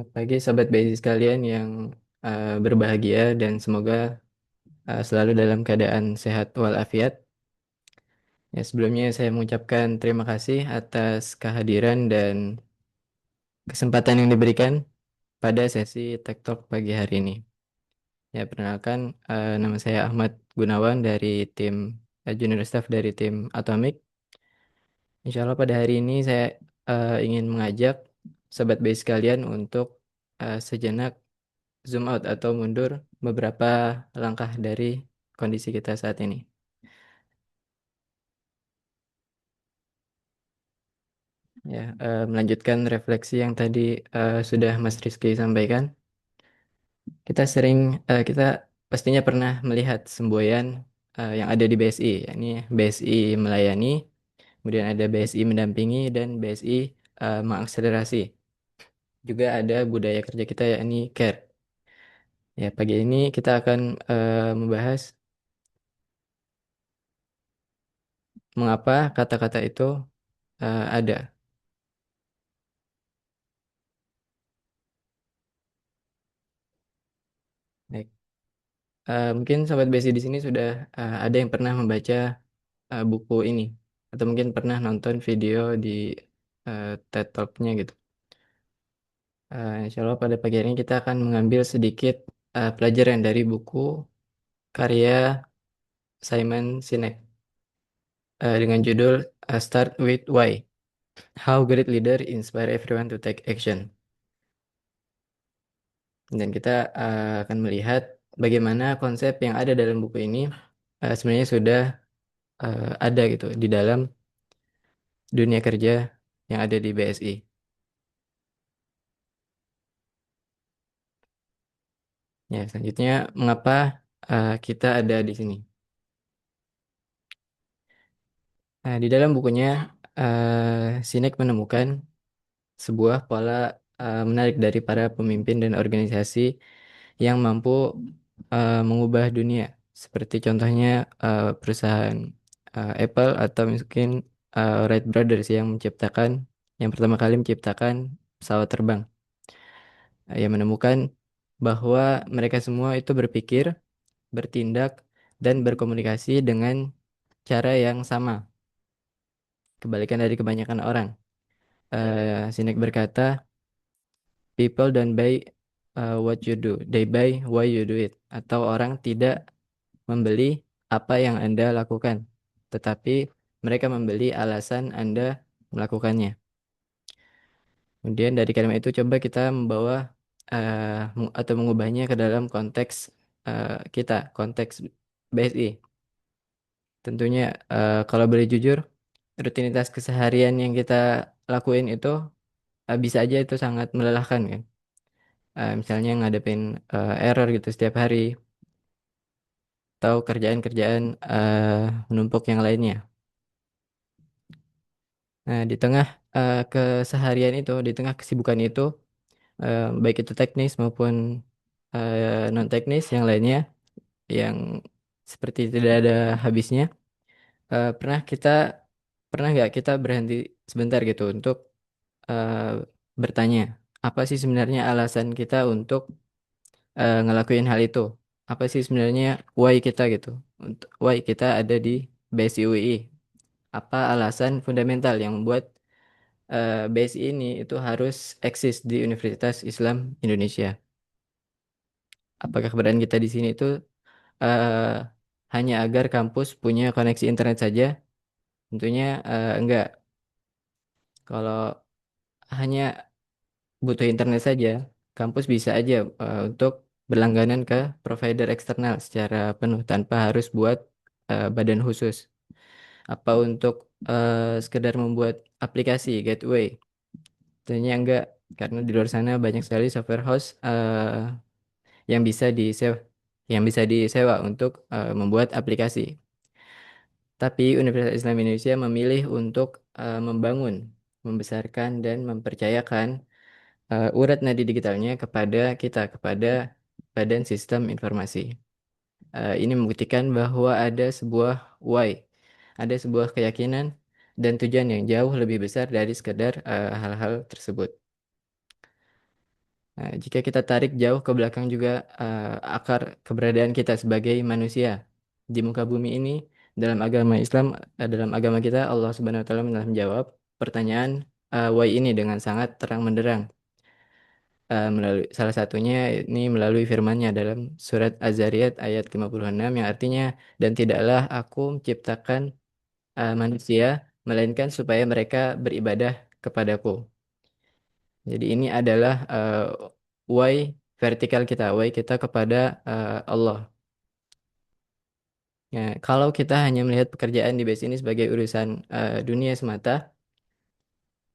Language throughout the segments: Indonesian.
Selamat pagi Sobat BSI sekalian yang berbahagia dan semoga selalu dalam keadaan sehat walafiat. Ya, sebelumnya saya mengucapkan terima kasih atas kehadiran dan kesempatan yang diberikan pada sesi Tech Talk pagi hari ini. Ya, perkenalkan nama saya Ahmad Gunawan dari tim Junior Staff dari tim Atomic. Insya Allah pada hari ini saya ingin mengajak Sobat BSI sekalian untuk sejenak zoom out atau mundur beberapa langkah dari kondisi kita saat ini. Ya, melanjutkan refleksi yang tadi sudah Mas Rizky sampaikan. Kita pastinya pernah melihat semboyan yang ada di BSI, yakni BSI melayani, kemudian ada BSI mendampingi dan BSI mengakselerasi. Juga ada budaya kerja kita yakni care. Ya, pagi ini kita akan membahas mengapa kata-kata itu ada. Baik. Mungkin Sobat Besi di sini sudah ada yang pernah membaca buku ini atau mungkin pernah nonton video di TED Talk-nya gitu. Insya Allah pada pagi hari ini kita akan mengambil sedikit pelajaran dari buku karya Simon Sinek dengan judul Start with Why: How Great Leader Inspire Everyone to Take Action. Dan kita akan melihat bagaimana konsep yang ada dalam buku ini sebenarnya sudah ada gitu di dalam dunia kerja yang ada di BSI. Ya, selanjutnya mengapa kita ada di sini? Nah, di dalam bukunya Sinek menemukan sebuah pola menarik dari para pemimpin dan organisasi yang mampu mengubah dunia. Seperti contohnya perusahaan Apple atau mungkin Wright Brothers yang pertama kali menciptakan pesawat terbang. Yang menemukan bahwa mereka semua itu berpikir, bertindak, dan berkomunikasi dengan cara yang sama, kebalikan dari kebanyakan orang. Sinek berkata, people don't buy what you do, they buy why you do it. Atau orang tidak membeli apa yang Anda lakukan, tetapi mereka membeli alasan Anda melakukannya. Kemudian dari kalimat itu coba kita membawa atau mengubahnya ke dalam konteks konteks BSI. Tentunya kalau boleh jujur, rutinitas keseharian yang kita lakuin itu bisa aja itu sangat melelahkan kan. Misalnya ngadepin error gitu setiap hari atau kerjaan-kerjaan menumpuk yang lainnya. Nah, di tengah keseharian itu, di tengah kesibukan itu, baik itu teknis maupun non teknis yang lainnya, yang seperti tidak ada habisnya, eh, pernah kita pernah nggak kita berhenti sebentar gitu untuk eh, bertanya apa sih sebenarnya alasan kita untuk ngelakuin hal itu? Apa sih sebenarnya why kita gitu? Untuk why kita ada di BSI UI? Apa alasan fundamental yang membuat BSI ini itu harus eksis di Universitas Islam Indonesia? Apakah keberadaan kita di sini itu eh, hanya agar kampus punya koneksi internet saja? Tentunya enggak. Kalau hanya butuh internet saja, kampus bisa aja untuk berlangganan ke provider eksternal secara penuh tanpa harus buat badan khusus. Apa untuk sekedar membuat aplikasi gateway? Tentunya enggak, karena di luar sana banyak sekali software house yang bisa disewa, untuk membuat aplikasi. Tapi Universitas Islam Indonesia memilih untuk membangun, membesarkan dan mempercayakan urat nadi digitalnya kepada Badan Sistem Informasi. Ini membuktikan bahwa ada sebuah why, ada sebuah keyakinan dan tujuan yang jauh lebih besar dari sekedar hal-hal tersebut. Jika kita tarik jauh ke belakang juga akar keberadaan kita sebagai manusia di muka bumi ini, dalam agama Islam, dalam agama kita Allah Subhanahu wa taala telah menjawab pertanyaan why ini dengan sangat terang benderang. Melalui salah satunya ini melalui firman-Nya dalam surat Az-Zariyat ayat 56 yang artinya, dan tidaklah aku menciptakan manusia melainkan supaya mereka beribadah kepadaku. Jadi ini adalah why vertikal kita, why kita kepada Allah. Ya, kalau kita hanya melihat pekerjaan di base ini sebagai urusan dunia semata,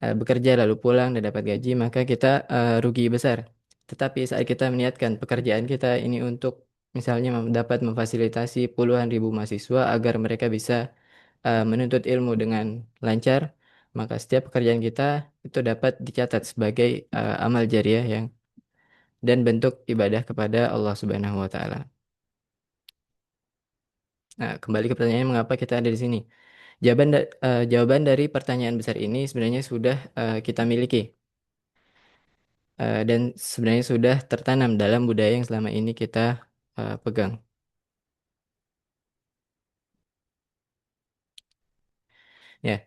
bekerja lalu pulang dan dapat gaji, maka kita rugi besar. Tetapi saat kita meniatkan pekerjaan kita ini untuk misalnya dapat memfasilitasi puluhan ribu mahasiswa agar mereka bisa menuntut ilmu dengan lancar, maka setiap pekerjaan kita itu dapat dicatat sebagai amal jariah yang dan bentuk ibadah kepada Allah Subhanahu wa taala. Nah, kembali ke pertanyaan mengapa kita ada di sini. Jawaban dari pertanyaan besar ini sebenarnya sudah kita miliki dan sebenarnya sudah tertanam dalam budaya yang selama ini kita pegang. Ya,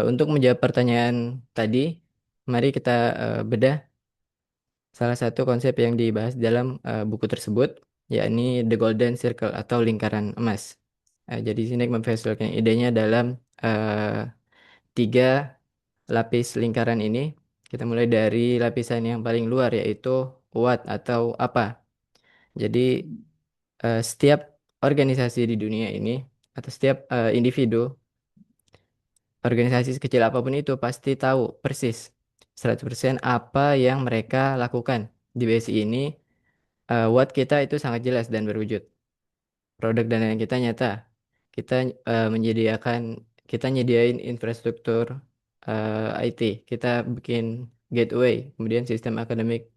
untuk menjawab pertanyaan tadi, mari kita bedah salah satu konsep yang dibahas dalam buku tersebut, yakni The Golden Circle atau lingkaran emas. Jadi sini memvisualisasikan idenya dalam tiga lapis lingkaran ini. Kita mulai dari lapisan yang paling luar yaitu what atau apa. Jadi setiap organisasi di dunia ini atau setiap individu, organisasi sekecil apapun itu pasti tahu persis 100% apa yang mereka lakukan. Di BSI ini what kita itu sangat jelas dan berwujud. Produk dan layanan kita nyata. Kita menyediakan, kita nyediain infrastruktur IT. Kita bikin gateway, kemudian sistem akademik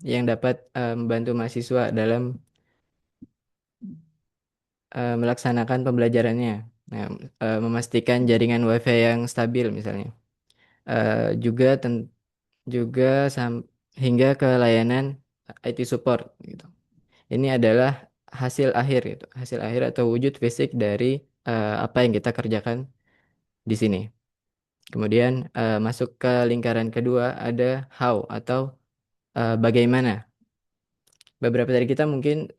yang dapat membantu mahasiswa dalam melaksanakan pembelajarannya. Nah, memastikan jaringan WiFi yang stabil misalnya. Juga juga hingga ke layanan IT support gitu. Ini adalah hasil akhir gitu, hasil akhir atau wujud fisik dari apa yang kita kerjakan di sini. Kemudian masuk ke lingkaran kedua ada how atau bagaimana. Beberapa dari kita mungkin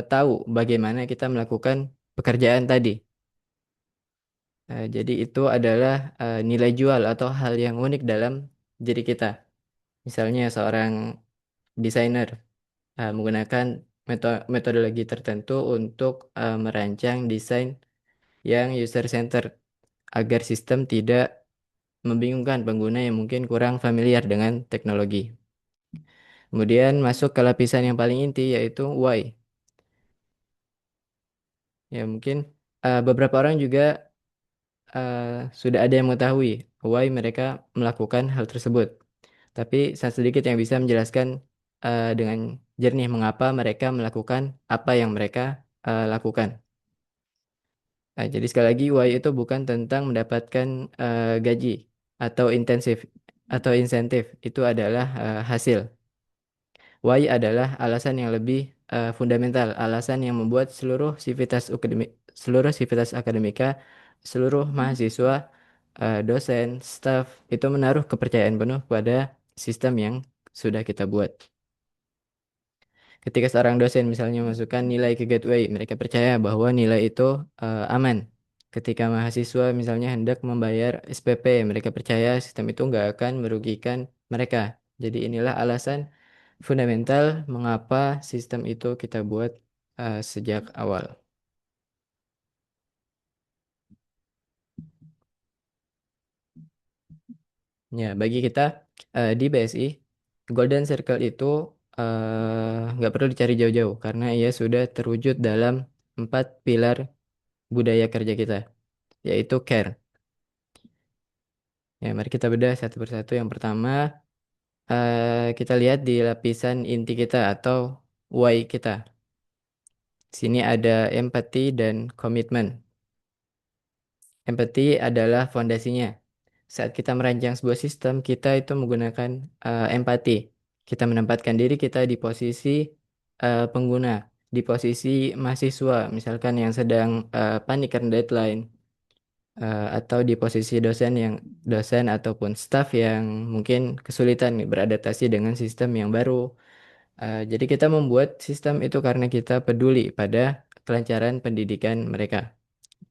tahu bagaimana kita melakukan pekerjaan tadi. Jadi itu adalah nilai jual atau hal yang unik dalam diri kita. Misalnya seorang desainer menggunakan metodologi tertentu untuk merancang desain yang user center agar sistem tidak membingungkan pengguna yang mungkin kurang familiar dengan teknologi. Kemudian masuk ke lapisan yang paling inti yaitu why. Ya mungkin beberapa orang juga eh, sudah ada yang mengetahui why mereka melakukan hal tersebut. Tapi saya sedikit yang bisa menjelaskan dengan jernih mengapa mereka melakukan apa yang mereka lakukan. Jadi sekali lagi why itu bukan tentang mendapatkan gaji atau insentif, itu adalah hasil. Why adalah alasan yang lebih fundamental, alasan yang membuat seluruh sivitas akademika, seluruh mahasiswa, dosen, staf itu menaruh kepercayaan penuh pada sistem yang sudah kita buat. Ketika seorang dosen misalnya masukkan nilai ke gateway, mereka percaya bahwa nilai itu aman. Ketika mahasiswa misalnya hendak membayar SPP, mereka percaya sistem itu nggak akan merugikan mereka. Jadi inilah alasan fundamental mengapa sistem itu kita buat sejak awal. Ya, bagi kita di BSI, Golden Circle itu nggak perlu dicari jauh-jauh karena ia sudah terwujud dalam 4 pilar budaya kerja kita, yaitu care. Ya, mari kita bedah satu persatu. Yang pertama, kita lihat di lapisan inti kita atau why kita. Sini ada empathy dan komitmen. Empathy adalah fondasinya. Saat kita merancang sebuah sistem, kita itu menggunakan empati. Kita menempatkan diri kita di posisi pengguna, di posisi mahasiswa, misalkan yang sedang panik karena deadline, atau di posisi dosen ataupun staf yang mungkin kesulitan nih beradaptasi dengan sistem yang baru. Jadi kita membuat sistem itu karena kita peduli pada kelancaran pendidikan mereka.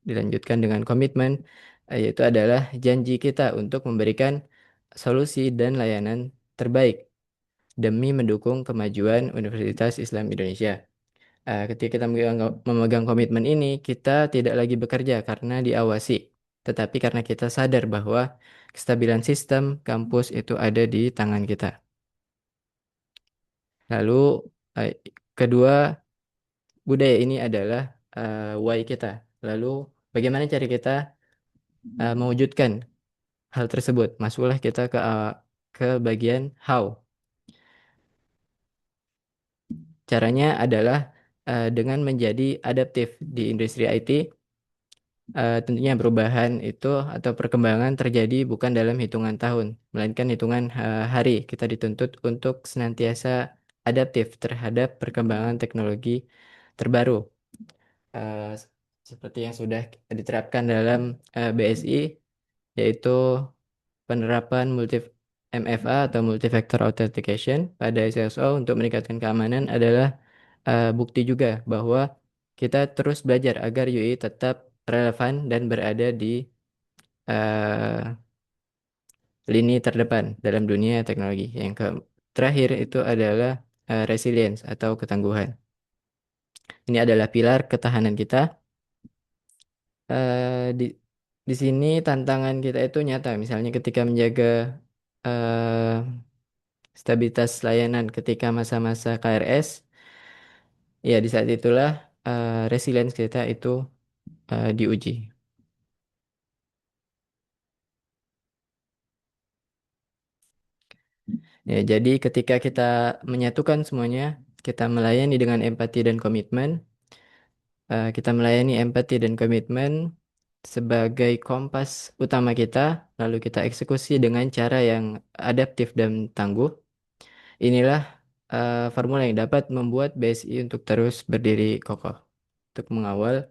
Dilanjutkan dengan komitmen, yaitu adalah janji kita untuk memberikan solusi dan layanan terbaik demi mendukung kemajuan Universitas Islam Indonesia. Ketika kita memegang komitmen ini, kita tidak lagi bekerja karena diawasi, tetapi karena kita sadar bahwa kestabilan sistem kampus itu ada di tangan kita. Lalu, eh, kedua, budaya ini adalah why kita. Lalu, bagaimana cara kita mewujudkan hal tersebut? Masuklah kita ke bagian how. Caranya adalah dengan menjadi adaptif di industri IT. Tentunya perubahan itu atau perkembangan terjadi bukan dalam hitungan tahun, melainkan hitungan hari. Kita dituntut untuk senantiasa adaptif terhadap perkembangan teknologi terbaru. Eh, Seperti yang sudah diterapkan dalam BSI, yaitu penerapan MFA atau multi-factor authentication pada SSO untuk meningkatkan keamanan adalah bukti juga bahwa kita terus belajar agar UI tetap relevan dan berada di eh, lini terdepan dalam dunia teknologi. Terakhir itu adalah resilience atau ketangguhan. Ini adalah pilar ketahanan kita. Di sini tantangan kita itu nyata. Misalnya ketika menjaga eh, stabilitas layanan ketika masa-masa KRS, ya di saat itulah resilience kita itu diuji. Ya, jadi ketika kita menyatukan semuanya, kita melayani dengan empati dan komitmen, kita melayani empati dan komitmen sebagai kompas utama kita, lalu kita eksekusi dengan cara yang adaptif dan tangguh. Inilah formula yang dapat membuat BSI untuk terus berdiri kokoh untuk mengawal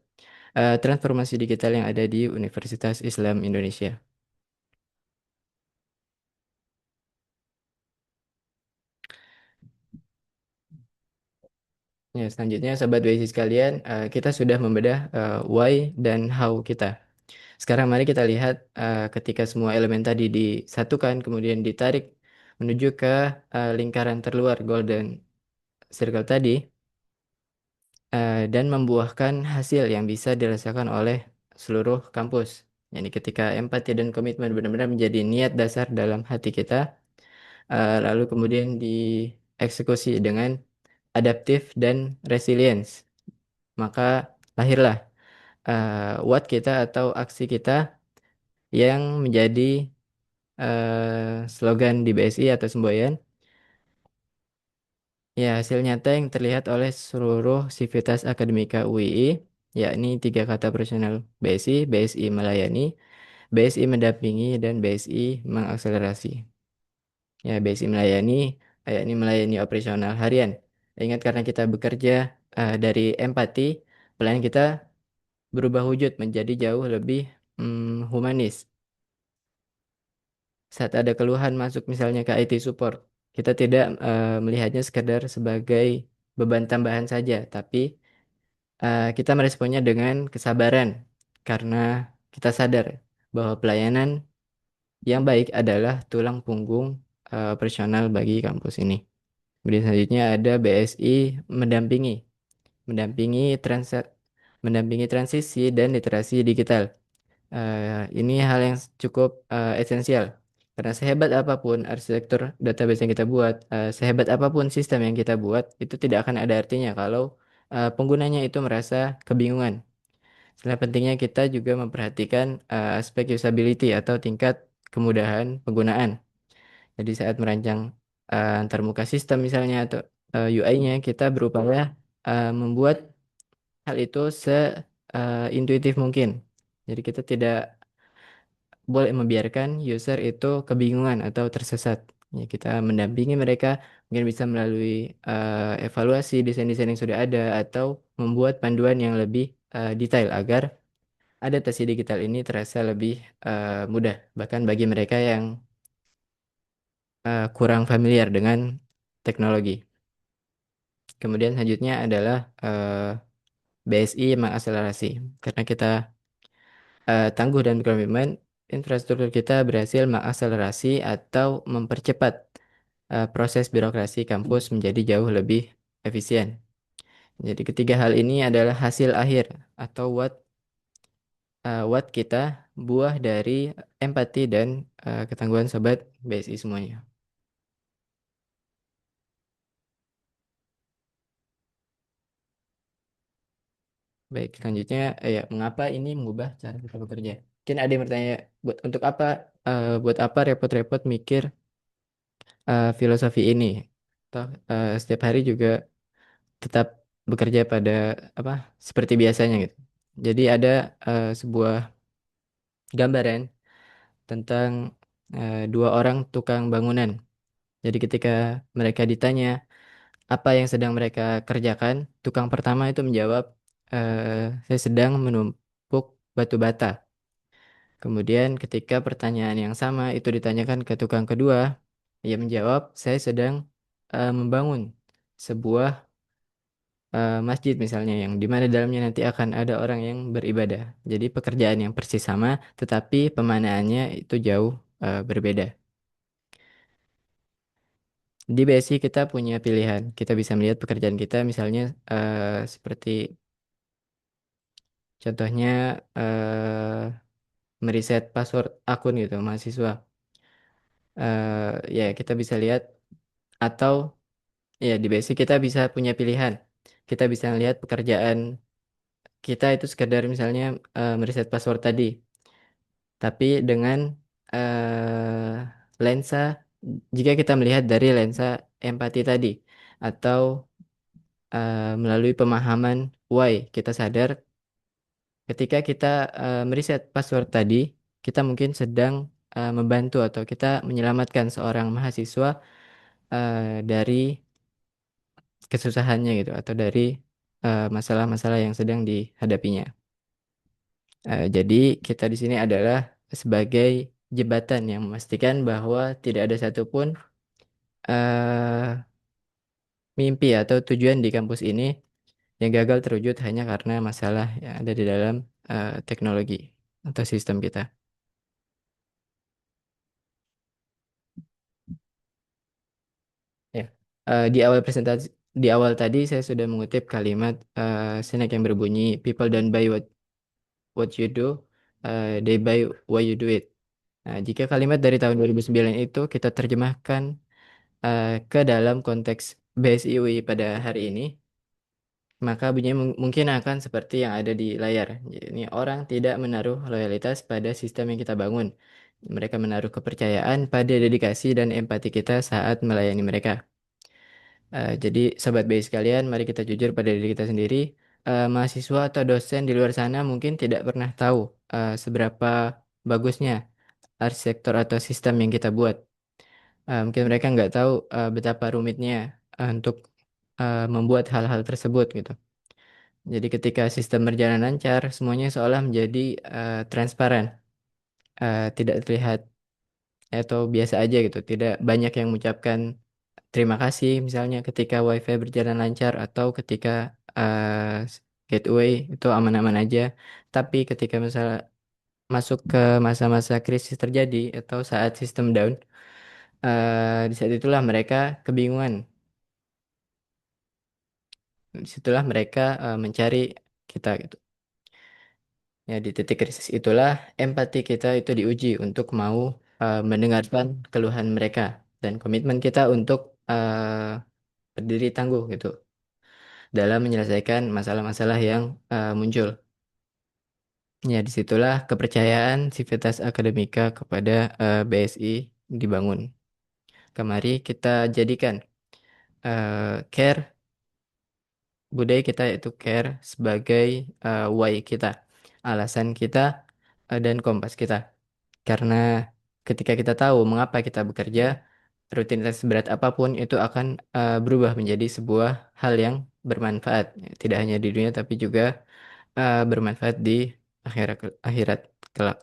transformasi digital yang ada di Universitas Islam Indonesia. Ya, selanjutnya Sobat BSI sekalian, kita sudah membedah why dan how kita. Sekarang mari kita lihat ketika semua elemen tadi disatukan kemudian ditarik menuju ke lingkaran terluar Golden Circle tadi dan membuahkan hasil yang bisa dirasakan oleh seluruh kampus. Yani ketika empati dan komitmen benar-benar menjadi niat dasar dalam hati kita, lalu kemudian dieksekusi dengan adaptif dan resilience, maka lahirlah what kita atau aksi kita yang menjadi slogan di BSI atau semboyan. Ya, hasil nyata yang terlihat oleh seluruh sivitas akademika UII, yakni tiga kata personal BSI, BSI melayani, BSI mendampingi, dan BSI mengakselerasi. Ya, BSI melayani, yakni melayani operasional harian. Ingat karena kita bekerja dari empati, pelayanan kita berubah wujud menjadi jauh lebih humanis. Saat ada keluhan masuk misalnya ke IT support, kita tidak melihatnya sekedar sebagai beban tambahan saja, tapi kita meresponnya dengan kesabaran karena kita sadar bahwa pelayanan yang baik adalah tulang punggung operasional bagi kampus ini. Kemudian selanjutnya ada BSI mendampingi, mendampingi transa- mendampingi transisi dan literasi digital. Ini hal yang cukup esensial karena sehebat apapun arsitektur database yang kita buat, sehebat apapun sistem yang kita buat, itu tidak akan ada artinya kalau penggunanya itu merasa kebingungan. Selain pentingnya kita juga memperhatikan aspek usability atau tingkat kemudahan penggunaan. Jadi saat merancang antarmuka sistem misalnya atau UI-nya, kita berupaya membuat hal itu se intuitif mungkin. Jadi kita tidak boleh membiarkan user itu kebingungan atau tersesat. Ya, kita mendampingi mereka mungkin bisa melalui evaluasi desain-desain yang sudah ada atau membuat panduan yang lebih detail agar adaptasi digital ini terasa lebih mudah bahkan bagi mereka yang kurang familiar dengan teknologi. Kemudian selanjutnya adalah BSI mengakselerasi karena kita tangguh dan berkomitmen, infrastruktur kita berhasil mengakselerasi atau mempercepat proses birokrasi kampus menjadi jauh lebih efisien. Jadi ketiga hal ini adalah hasil akhir atau what kita buah dari empati dan ketangguhan sobat BSI semuanya. Baik, selanjutnya ya mengapa ini mengubah cara kita bekerja? Mungkin ada yang bertanya, buat apa repot-repot mikir filosofi ini? Toh setiap hari juga tetap bekerja pada apa seperti biasanya gitu. Jadi ada sebuah gambaran tentang dua orang tukang bangunan. Jadi ketika mereka ditanya apa yang sedang mereka kerjakan, tukang pertama itu menjawab, saya sedang menumpuk batu bata. Kemudian ketika pertanyaan yang sama itu ditanyakan ke tukang kedua, ia menjawab, saya sedang membangun sebuah masjid misalnya yang di mana dalamnya nanti akan ada orang yang beribadah. Jadi pekerjaan yang persis sama, tetapi pemaknaannya itu jauh berbeda. Di BSI kita punya pilihan. Kita bisa melihat pekerjaan kita misalnya seperti contohnya meriset password akun gitu mahasiswa. Ya kita bisa lihat atau ya di BSI kita bisa punya pilihan. Kita bisa melihat pekerjaan kita itu sekedar misalnya meriset password tadi. Tapi dengan lensa, jika kita melihat dari lensa empati tadi, atau melalui pemahaman why, kita sadar ketika kita meriset password tadi, kita mungkin sedang membantu atau kita menyelamatkan seorang mahasiswa dari kesusahannya gitu, atau dari masalah-masalah yang sedang dihadapinya. Jadi kita di sini adalah sebagai jembatan yang memastikan bahwa tidak ada satupun eh, mimpi atau tujuan di kampus ini yang gagal terwujud hanya karena masalah yang ada di dalam teknologi atau sistem kita. Ya. Di awal tadi saya sudah mengutip kalimat Sinek yang berbunyi people don't buy what you do, they buy why you do it. Nah, jika kalimat dari tahun 2009 itu kita terjemahkan ke dalam konteks BSI UI pada hari ini, maka bunyinya mungkin akan seperti yang ada di layar. Jadi orang tidak menaruh loyalitas pada sistem yang kita bangun. Mereka menaruh kepercayaan pada dedikasi dan empati kita saat melayani mereka. Jadi sobat BSI sekalian, mari kita jujur pada diri kita sendiri. Mahasiswa atau dosen di luar sana mungkin tidak pernah tahu seberapa bagusnya arsitektur atau sistem yang kita buat. Mungkin mereka nggak tahu betapa rumitnya untuk membuat hal-hal tersebut gitu. Jadi ketika sistem berjalan lancar, semuanya seolah menjadi transparan, tidak terlihat atau biasa aja gitu. Tidak banyak yang mengucapkan terima kasih misalnya ketika WiFi berjalan lancar atau ketika gateway itu aman-aman aja. Tapi ketika misalnya masuk ke masa-masa krisis terjadi atau saat sistem down, di saat itulah mereka kebingungan. Disitulah mereka mencari kita gitu. Ya, di titik krisis itulah empati kita itu diuji untuk mau mendengarkan keluhan mereka dan komitmen kita untuk berdiri tangguh gitu dalam menyelesaikan masalah-masalah yang muncul. Ya, disitulah kepercayaan Civitas Akademika kepada BSI dibangun. Kemari kita jadikan care budaya kita yaitu care sebagai why kita, alasan kita dan kompas kita. Karena ketika kita tahu mengapa kita bekerja, rutinitas berat apapun itu akan berubah menjadi sebuah hal yang bermanfaat, tidak hanya di dunia tapi juga bermanfaat di akhirat akhirat kelak.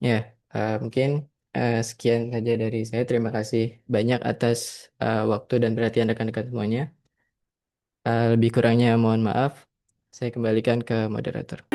Ya, mungkin sekian saja dari saya. Terima kasih banyak atas waktu dan perhatian rekan-rekan semuanya. Lebih kurangnya mohon maaf. Saya kembalikan ke moderator.